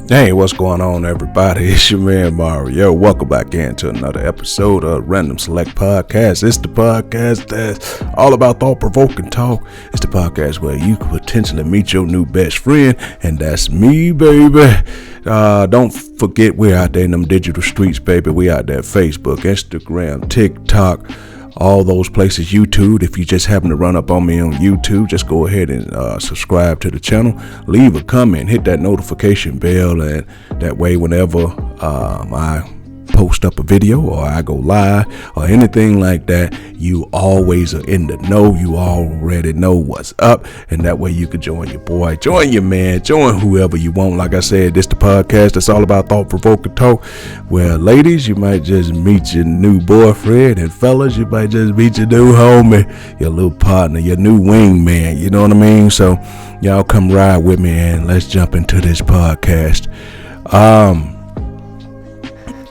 Hey, what's going on, everybody? It's your man Mario. Welcome back into another episode of Random Select Podcast. It's the podcast that's all about thought-provoking talk. It's the podcast where you could potentially meet your new best friend, and that's me, baby. Don't forget, we're out there in them digital streets, baby. We out there Facebook, Instagram, TikTok, all those places, YouTube. If you just happen to run up on me on YouTube, just go ahead and subscribe to the channel, leave a comment, hit that notification bell, and that way whenever I post up a video or I go live or anything like that, you always are in the know. You already know what's up, and that way you can join your boy, join your man, join whoever you want. Like I said, this the podcast that's all about thought-provoking talk, where ladies, you might just meet your new boyfriend, and fellas, you might just meet your new homie, your little partner, your new wingman, you know what I mean? So y'all come ride with me and let's jump into this podcast.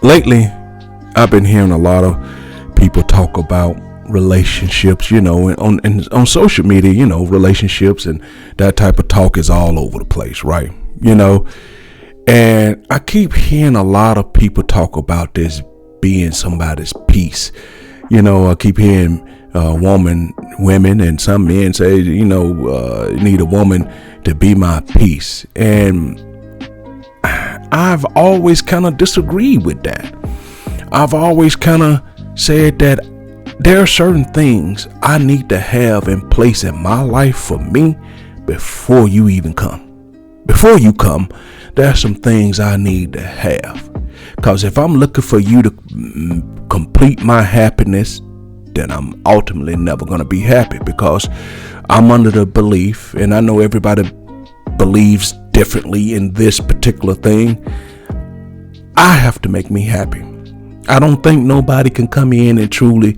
Lately, I've been hearing a lot of people talk about relationships, on social media, relationships and that type of talk is all over the place, right? And I keep hearing a lot of people talk about this being somebody's peace. I keep hearing women and some men say, need a woman to be my peace. And I've always kind of disagreed with that. I've always kind of said that there are certain things I need to have in place in my life for me before you even come. Before you come, there's some things I need to have. Because if I'm looking for you to complete my happiness, then I'm ultimately never going to be happy, because I'm under the belief, and I know everybody believes differently in this particular thing, I have to make me happy. I don't think nobody can come in and truly,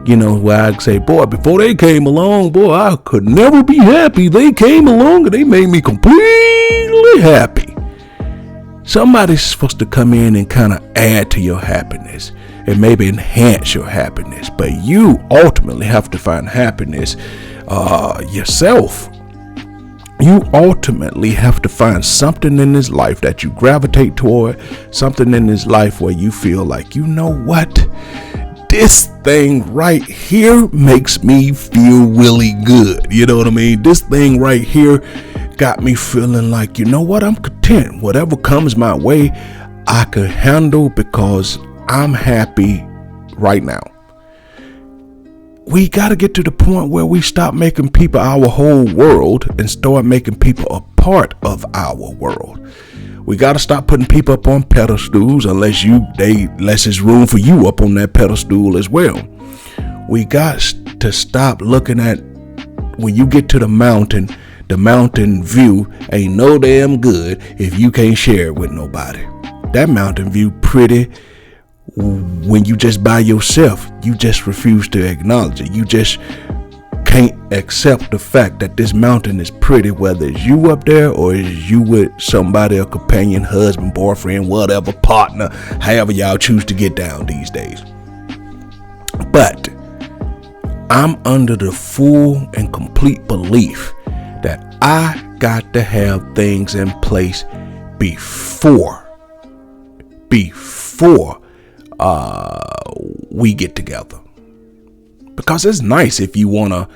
where I say, boy, before they came along, boy, I could never be happy. They came along and they made me completely happy. Somebody's supposed to come in and kind of add to your happiness and maybe enhance your happiness, but you ultimately have to find happiness yourself. You ultimately have to find something in this life that you gravitate toward, something in this life where you feel like, you know what, this thing right here makes me feel really good. You know what I mean? This thing right here got me feeling like, you know what, I'm content. Whatever comes my way, I could handle because I'm happy right now. We got to get to the point where we stop making people our whole world and start making people a part of our world. We got to stop putting people up on pedestals unless there's room for you up on that pedestal as well. We got to stop looking at, when you get to the mountain view ain't no damn good if you can't share it with nobody. That mountain view pretty when you just by yourself. You just refuse to acknowledge it. You just can't accept the fact that this mountain is pretty, whether it's you up there or is you with somebody, a companion, husband, boyfriend, whatever, partner, however y'all choose to get down these days. But I'm under the full and complete belief that I got to have things in place before we get together. Because it's nice if you want to,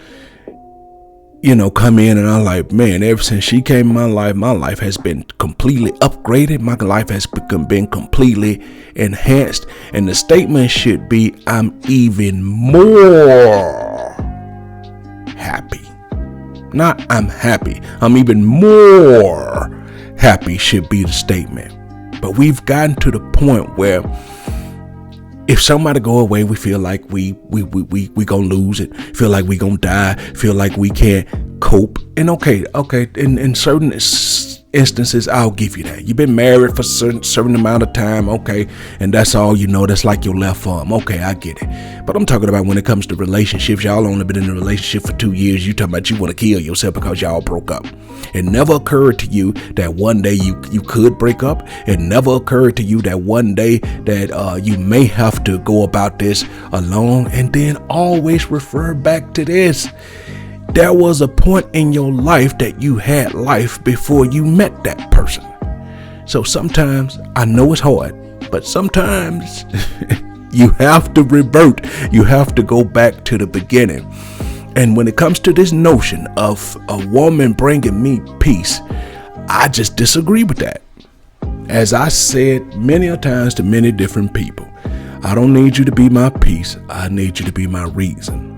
come in and I'm like, man, ever since she came in my life has been completely upgraded. My life has been completely enhanced. And the statement should be, I'm even more happy. Not I'm happy. I'm even more happy should be the statement. But we've gotten to the point where if somebody go away, we feel like we gonna lose it, feel like we gonna die, feel like we can't cope. And okay, in certain instances, I'll give you that. You've been married for a certain amount of time, okay, and that's all you know. That's like your left arm. Okay, I get it. But I'm talking about when it comes to relationships. Y'all only been in a relationship for 2 years. You talking about you want to kill yourself because y'all broke up. It never occurred to you that one day you could break up. It never occurred to you that one day that you may have to go about this alone, and then always refer back to this. There was a point in your life that you had life before you met that person. So sometimes I know it's hard, but sometimes you have to revert. You have to go back to the beginning. And when it comes to this notion of a woman bringing me peace, I just disagree with that. As I said many a times to many different people, I don't need you to be my peace. I need you to be my reason.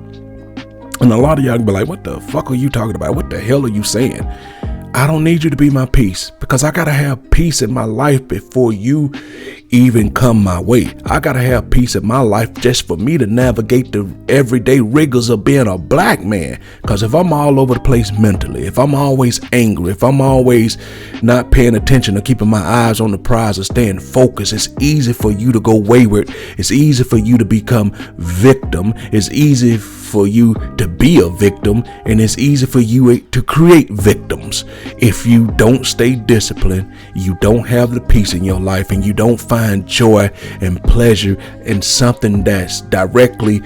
And a lot of y'all can be like, what the fuck are you talking about? What the hell are you saying? I don't need you to be my peace, because I got to have peace in my life before you even come my way. I got to have peace in my life just for me to navigate the everyday rigors of being a black man. Because if I'm all over the place mentally, if I'm always angry, if I'm always not paying attention or keeping my eyes on the prize or staying focused, it's easy for you to go wayward. It's easy for you to become victim. It's easy for you to be a victim, and it's easy for you to create victims. If you don't stay disciplined, you don't have the peace in your life, and you don't find joy and pleasure in something that's directly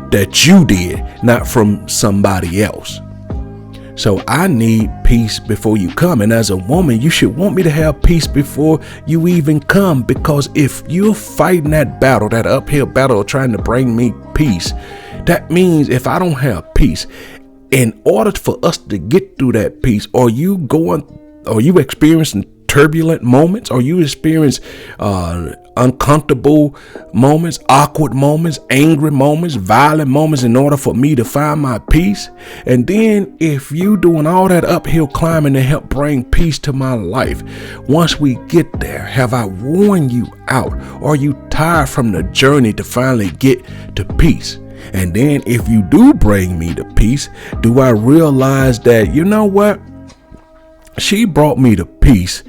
that you did, not from somebody else. So I need peace before you come. And as a woman, you should want me to have peace before you even come, because if you're fighting that battle, that uphill battle of trying to bring me peace, that means if I don't have peace, in order for us to get through that peace, are you experiencing turbulent moments? Are you experiencing uncomfortable moments, awkward moments, angry moments, violent moments in order for me to find my peace? And then if you doing all that uphill climbing to help bring peace to my life, once we get there, have I worn you out? Are you tired from the journey to finally get to peace? And then if you do bring me to peace, do I realize that, you know what? She brought me to peace,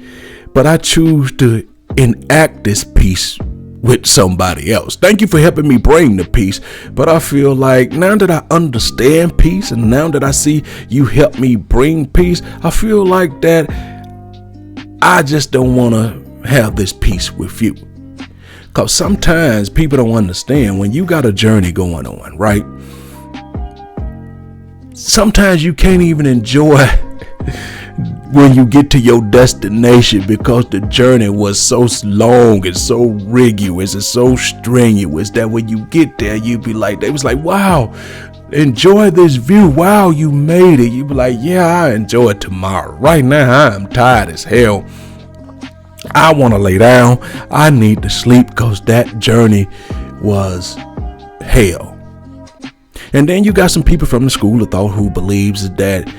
but I choose to enact this peace with somebody else. Thank you for helping me bring the peace, but I feel like now that I understand peace, and now that I see you help me bring peace, I feel like that I just don't want to have this peace with you. Because sometimes people don't understand when you got a journey going on, right? Sometimes you can't even enjoy when you get to your destination, because the journey was so long and so rigorous and so strenuous that when you get there, you be like, they was like, wow, enjoy this view. Wow, you made it. You be like, yeah, I enjoy it tomorrow. Right now, I'm tired as hell. I want to lay down. I need to sleep, because that journey was hell. And then you got some people from the school of thought who believes that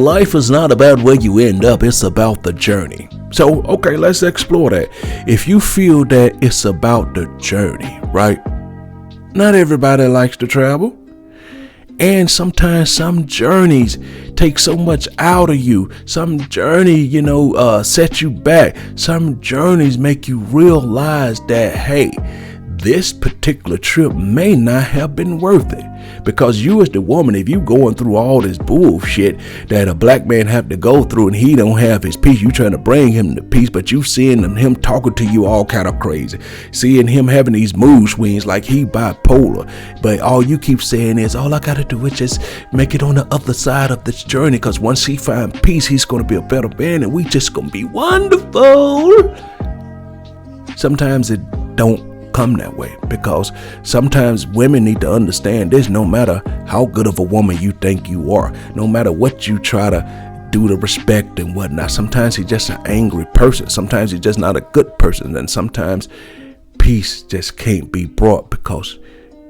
life is not about where you end up. It's about the journey. So, okay, let's explore that. If you feel that it's about the journey, right? Not everybody likes to travel. And sometimes some journeys take so much out of you. Some journey, set you back. Some journeys make you realize that, hey, this particular trip may not have been worth it. Because you as the woman, if you going through all this bullshit that a black man have to go through and he don't have his peace, you trying to bring him to peace, but you seeing him talking to you all kind of crazy, seeing him having these mood swings like he bipolar, but all you keep saying is, all I gotta do is just make it on the other side of this journey, because once he find peace, he's gonna be a better man and we just gonna be wonderful. Sometimes it don't come that way, because sometimes women need to understand this. No matter how good of a woman you think you are, no matter what you try to do to respect and whatnot, sometimes he's just an angry person. Sometimes he's just not a good person. And sometimes peace just can't be brought because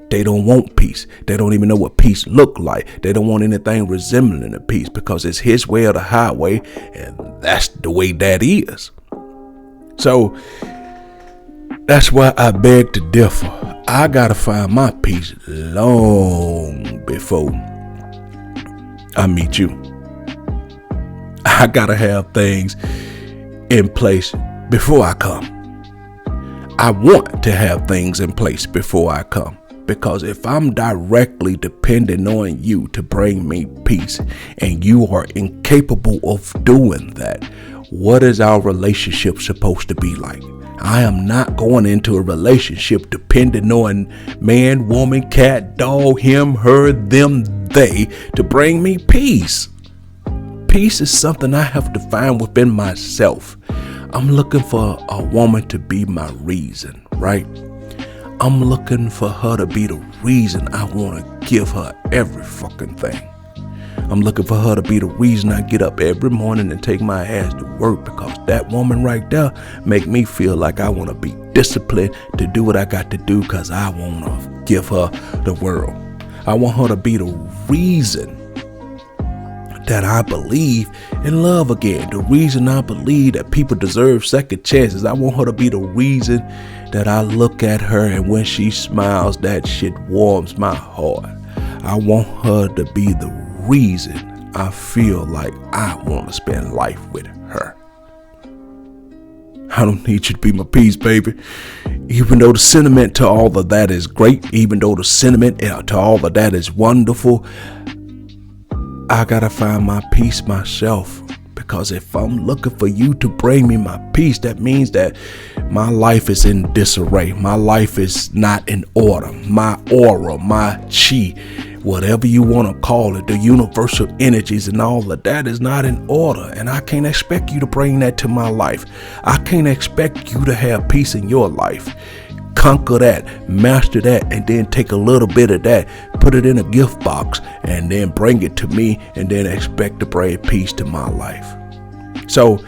they don't want peace. They don't even know what peace look like. They don't want anything resembling a peace, because it's his way or the highway, and that's the way that is. So that's why I beg to differ. I gotta find my peace long before I meet you. I gotta have things in place before I come. I want to have things in place before I come, because if I'm directly depending on you to bring me peace and you are incapable of doing that, what is our relationship supposed to be like? I am not going into a relationship depending on man, woman, cat, dog, him, her, them, they to bring me peace. Peace is something I have to find within myself. I'm looking for a woman to be my reason, right? I'm looking for her to be the reason I want to give her every fucking thing. I'm looking for her to be the reason I get up every morning and take my ass to work, because that woman right there make me feel like I want to be disciplined to do what I got to do, because I want to give her the world. I want her to be the reason that I believe in love again. The reason I believe that people deserve second chances. I want her to be the reason that I look at her and when she smiles, that shit warms my heart. I want her to be the reason I feel like I want to spend life with her. I don't need you to be my peace, baby. Even though the sentiment to all of that is great, even though the sentiment to all of that is wonderful, I gotta find my peace myself. Because if I'm looking for you to bring me my peace, that means that my life is in disarray. My life is not in order. My aura, my chi, whatever you want to call it, the universal energies and all of that is not in order. And I can't expect you to bring that to my life. I can't expect you to have peace in your life. Conquer that, master that, and then take a little bit of that, put it in a gift box, and then bring it to me, and then expect to bring peace to my life. So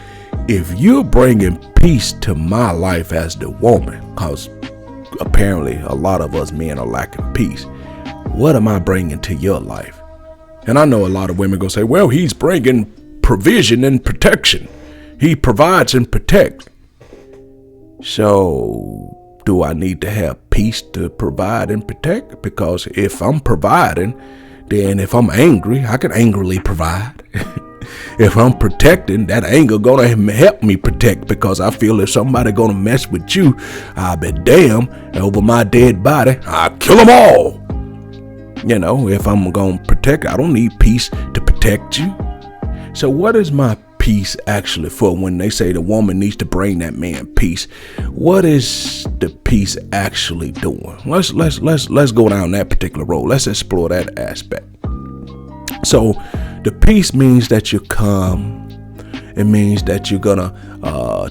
if you're bringing peace to my life as the woman, because apparently a lot of us men are lacking peace, what am I bringing to your life? And I know a lot of women gonna say, well, he's bringing provision and protection. He provides and protects. So do I need to have peace to provide and protect? Because if I'm providing, then if I'm angry, I can angrily provide. If I'm protecting, that anger gonna help me protect, because I feel if somebody gonna mess with you, I'll be damn, over my dead body, I'll kill them all. You know, if I'm gonna protect, I don't need peace to protect you. So what is my peace actually for? When they say the woman needs to bring that man peace, what is the peace actually doing? Let's go down that particular road. Let's explore that aspect. So the peace means that you're calm. It means that you're gonna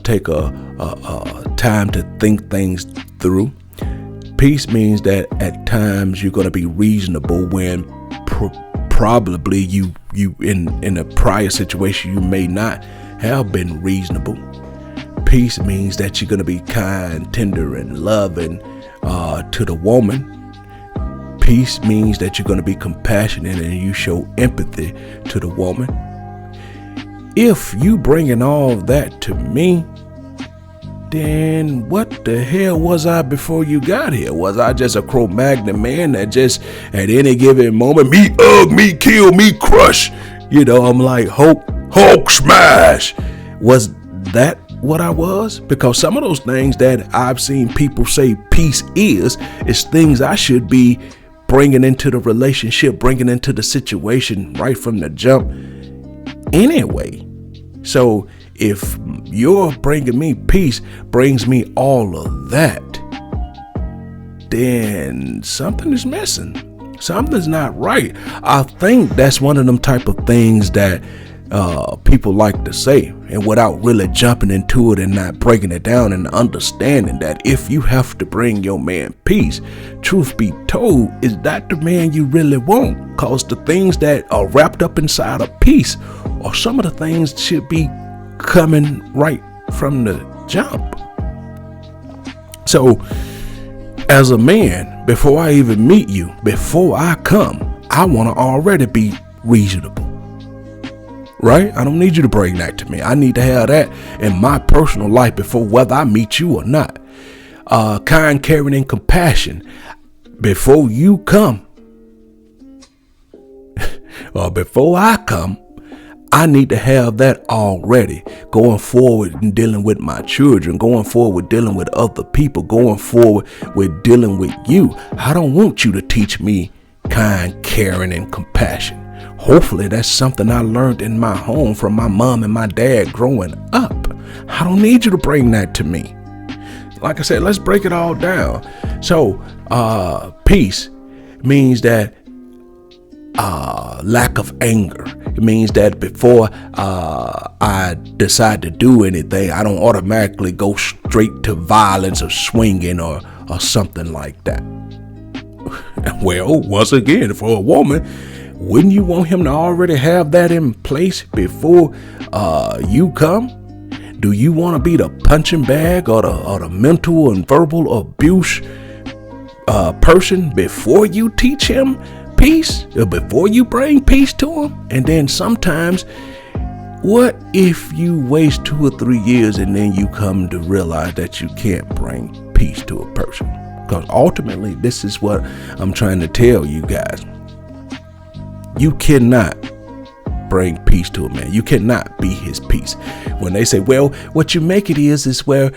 take a time to think things through. Peace means that at times you're gonna be reasonable when probably you in a prior situation you may not have been reasonable. Peace means that you're gonna be kind, tender, and loving to the woman. Peace means that you're going to be compassionate and you show empathy to the woman. If you bringing all of that to me, then what the hell was I before you got here? Was I just a Cro-Magnon man that just at any given moment, me hug, me kill, me crush? You know, I'm like Hulk smash. Was that what I was? Because some of those things that I've seen people say peace is things I should be bringing into the relationship, bringing into the situation right from the jump anyway. So if you're bringing me peace, brings me all of that, then something is missing. Something's not right. I think that's one of them type of things that people like to say, and without really jumping into it and not breaking it down and understanding that if you have to bring your man peace, truth be told, is that the man you really want? Because the things that are wrapped up inside of peace or some of the things should be coming right from the jump. So as a man, before I even meet you, before I come, I want to already be reasonable. Right? I don't need you to bring that to me. I need to have that in my personal life before whether I meet you or not. Kind, caring, and compassion before you come. Or before I come, I need to have that already. Going forward and dealing with my children, going forward with dealing with other people, going forward with dealing with you. I don't want you to teach me kind, caring, and compassion. Hopefully that's something I learned in my home from my mom and my dad growing up. I don't need you to bring that to me. Like I said, let's break it all down. So peace means that lack of anger. It means that before I decide to do anything, I don't automatically go straight to violence or swinging or something like that. Well, once again, for a woman, wouldn't you want him to already have that in place before you come? Do you want to be the punching bag or the mental and verbal abuse person before you teach him peace, or before you bring peace to him? And then sometimes, what if you waste 2 or 3 years and then you come to realize that you can't bring peace to a person? Because ultimately, this is what I'm trying to tell you guys. You cannot bring peace to a man. You cannot be his peace. When they say, well, what you make it is where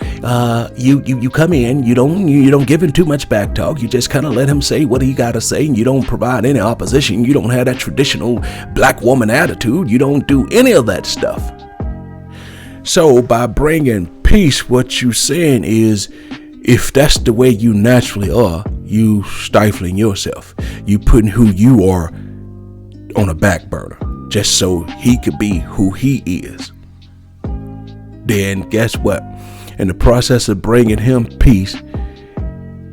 you come in, you don't give him too much back talk. You just kind of let him say what he got to say, and you don't provide any opposition. You don't have that traditional black woman attitude. You don't do any of that stuff. So by bringing peace, what you saying is, if that's the way you naturally are, you stifling yourself. You putting who you are on a back burner just so he could be who he is. Then guess what? In the process of bringing him peace,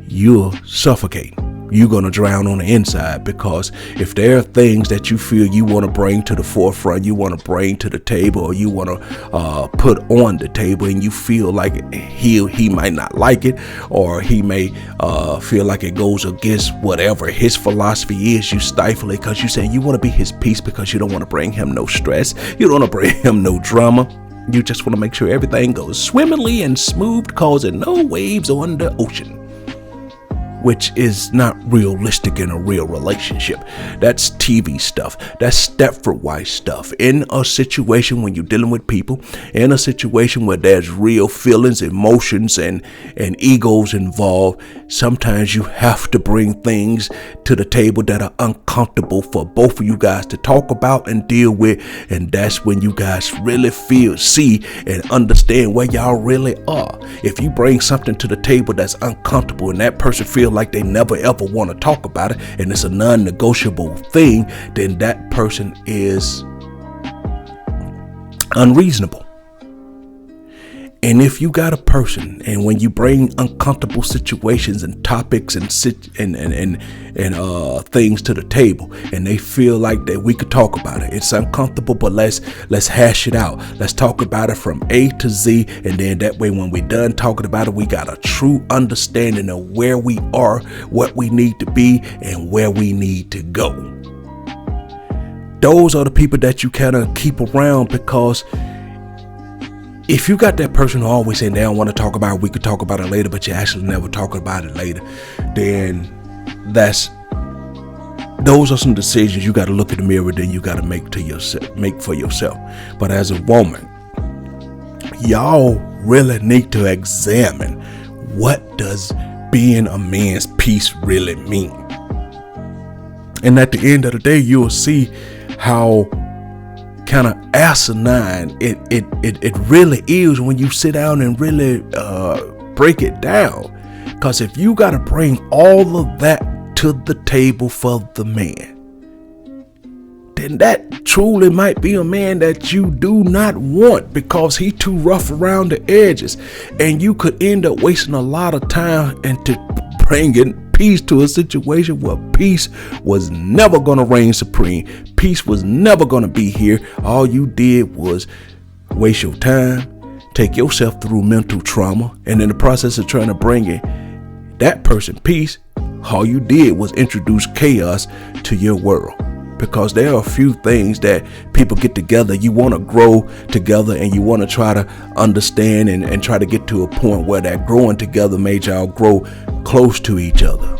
you'll suffocate. You're going to drown on the inside, because if there are things that you feel you want to bring to the forefront, you want to bring to the table, or you want to put on the table, and you feel like he might not like it, or he may feel like it goes against whatever his philosophy is, you stifle it because you say you want to be his peace, because you don't want to bring him no stress. You don't want to bring him no drama. You just want to make sure everything goes swimmingly and smooth, causing no waves on the ocean, which is not realistic in a real relationship. That's TV stuff. That's Stepford Wife stuff. In a situation when you're dealing with people, in a situation where there's real feelings, emotions, and egos involved, sometimes you have to bring things to the table that are uncomfortable for both of you guys to talk about and deal with. And that's when you guys really see and understand where y'all really are. If you bring something to the table that's uncomfortable and that person feels like they never ever want to talk about it, and it's a non-negotiable thing, then that person is unreasonable. And if you got a person, and when you bring uncomfortable situations and topics and things to the table, and they feel like that we could talk about it, it's uncomfortable, but let's hash it out. Let's talk about it from A to Z, and then that way, when we're done talking about it, we got a true understanding of where we are, what we need to be, and where we need to go. Those are the people that you kind of keep around, because if you got that person who always saying they don't want to talk about it, we could talk about it later, but you actually never talk about it later, then those are some decisions you got to look in the mirror, then you got to make for yourself. But as a woman, y'all really need to examine, what does being a man's peace really mean? And at the end of the day, you'll see how kind of asinine it really is when you sit down and really break it down. Because if you got to bring all of that to the table for the man, then that truly might be a man that you do not want, because he too rough around the edges, and you could end up wasting a lot of time into bringing peace to a situation where peace was never going to reign supreme. Peace was never going to be here. All you did was waste your time, take yourself through mental trauma, and in the process of trying to bring that person peace, all you did was introduce chaos to your world. Because there are a few things that people get together, you want to grow together, and you want to try to understand and try to get to a point where that growing together made y'all grow close to each other.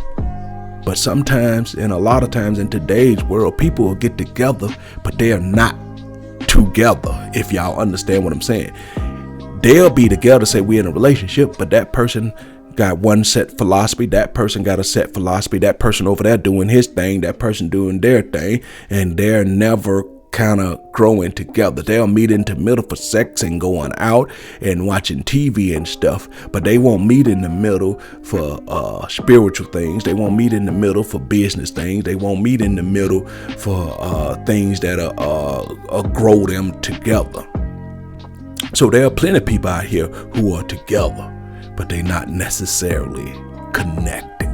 But sometimes, and a lot of times in today's world, people will get together, but they are not together, if y'all understand what I'm saying. They'll be together, say we're in a relationship, but that person got one set philosophy, that person got a set philosophy, that person over there doing his thing, that person doing their thing, and they're never kind of growing together. They'll meet in the middle for sex and going out and watching TV and stuff, but they won't meet in the middle for spiritual things. They won't meet in the middle for business things. They won't meet in the middle for things that grow them together. So there are plenty of people out here who are together, but they're not necessarily connected.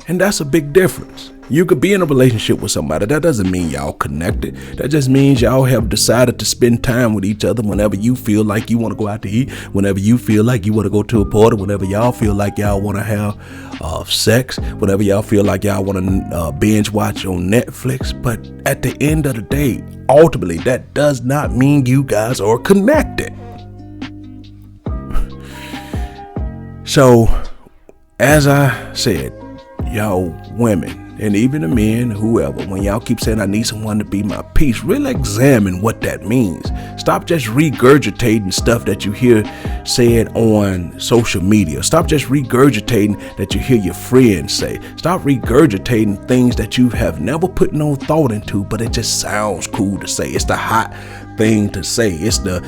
And that's a big difference. You could be in a relationship with somebody. That doesn't mean y'all connected. That just means y'all have decided to spend time with each other whenever you feel like you want to go out to eat, whenever you feel like you want to go to a party, whenever y'all feel like y'all want to have sex, whenever y'all feel like y'all want to binge watch on Netflix. But at the end of the day, ultimately, that does not mean you guys are connected. So, as I said, y'all women, and even the men, whoever, when y'all keep saying I need someone to be my peace, really examine what that means. Stop just regurgitating stuff that you hear said on social media. Stop just regurgitating that you hear your friends say. Stop regurgitating things that you have never put no thought into, but it just sounds cool to say. It's the hot thing to say. It's the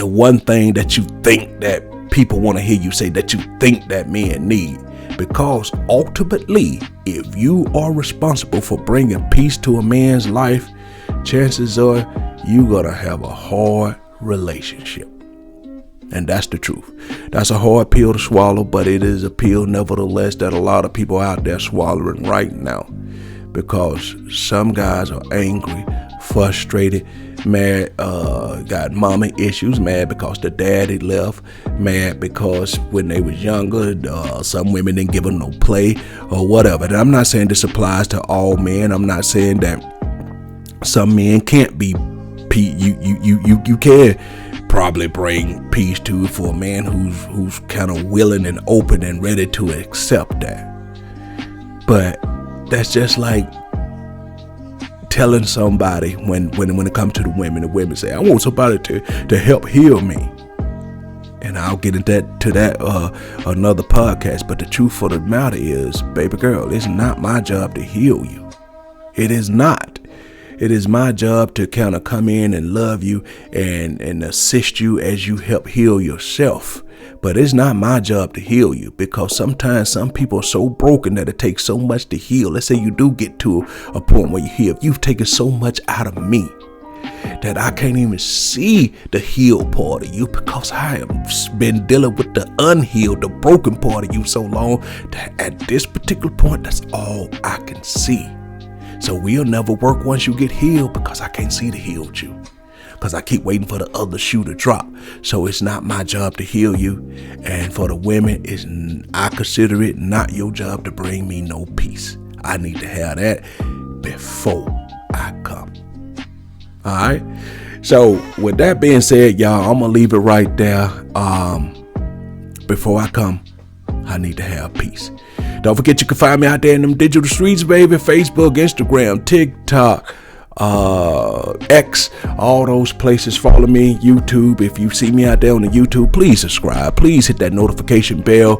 one thing that you think that people want to hear you say, that you think that men need. Because ultimately, if you are responsible for bringing peace to a man's life, chances are you're going to have a hard relationship. And that's the truth. That's a hard pill to swallow, but it is a pill nevertheless that a lot of people out there swallowing right now. Because some guys are angry, frustrated, mad, got mommy issues, mad because the daddy left, mad because when they was younger, some women didn't give them no play or whatever. And I'm not saying this applies to all men. I'm not saying that some men can't be you can probably bring peace to it for a man who's kind of willing and open and ready to accept that. But that's just like telling somebody when it comes to the women say, I want somebody to help heal me. And I'll get into that another podcast. But the truth of the matter is, baby girl, it's not my job to heal you. It is not. It is my job to kind of come in and love you and assist you as you help heal yourself. But it's not my job to heal you, because sometimes some people are so broken that it takes so much to heal. Let's say you do get to a point where you heal. You've taken so much out of me that I can't even see the healed part of you, because I have been dealing with the unhealed, the broken part of you so long that at this particular point, that's all I can see. So we'll never work once you get healed, because I can't see the healed you. Because I keep waiting for the other shoe to drop. So it's not my job to heal you. And for the women, I consider it not your job to bring me no peace. I need to have that before I come. All right. So with that being said, y'all, I'm going to leave it right there. Before I come, I need to have peace. Don't forget, you can find me out there in them digital streets, baby. Facebook, Instagram, TikTok, X, all those places. Follow me, YouTube. If you see me out there on the YouTube, please subscribe. Please hit that notification bell.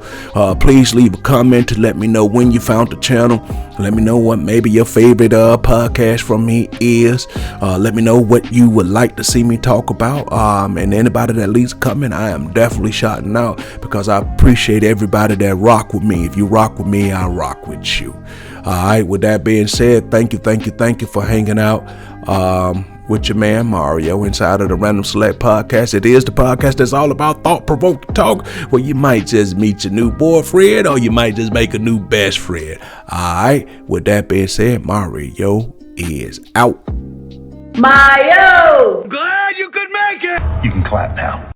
Please leave a comment to let me know when you found the channel. Let me know what maybe your favorite podcast from me is. Let me know what you would like to see me talk about. And anybody that leaves a comment, I am definitely shouting out, because I appreciate everybody that rock with me. If you rock with me, I rock with you. All right. With that being said, thank you for hanging out with your man Mario inside of the Random Select Podcast. It is the podcast that's all about thought-provoking talk, where you might just meet your new boyfriend, or you might just make a new best friend. All right. With that being said, Mario is out. Mario! Glad you could make it! You can clap now.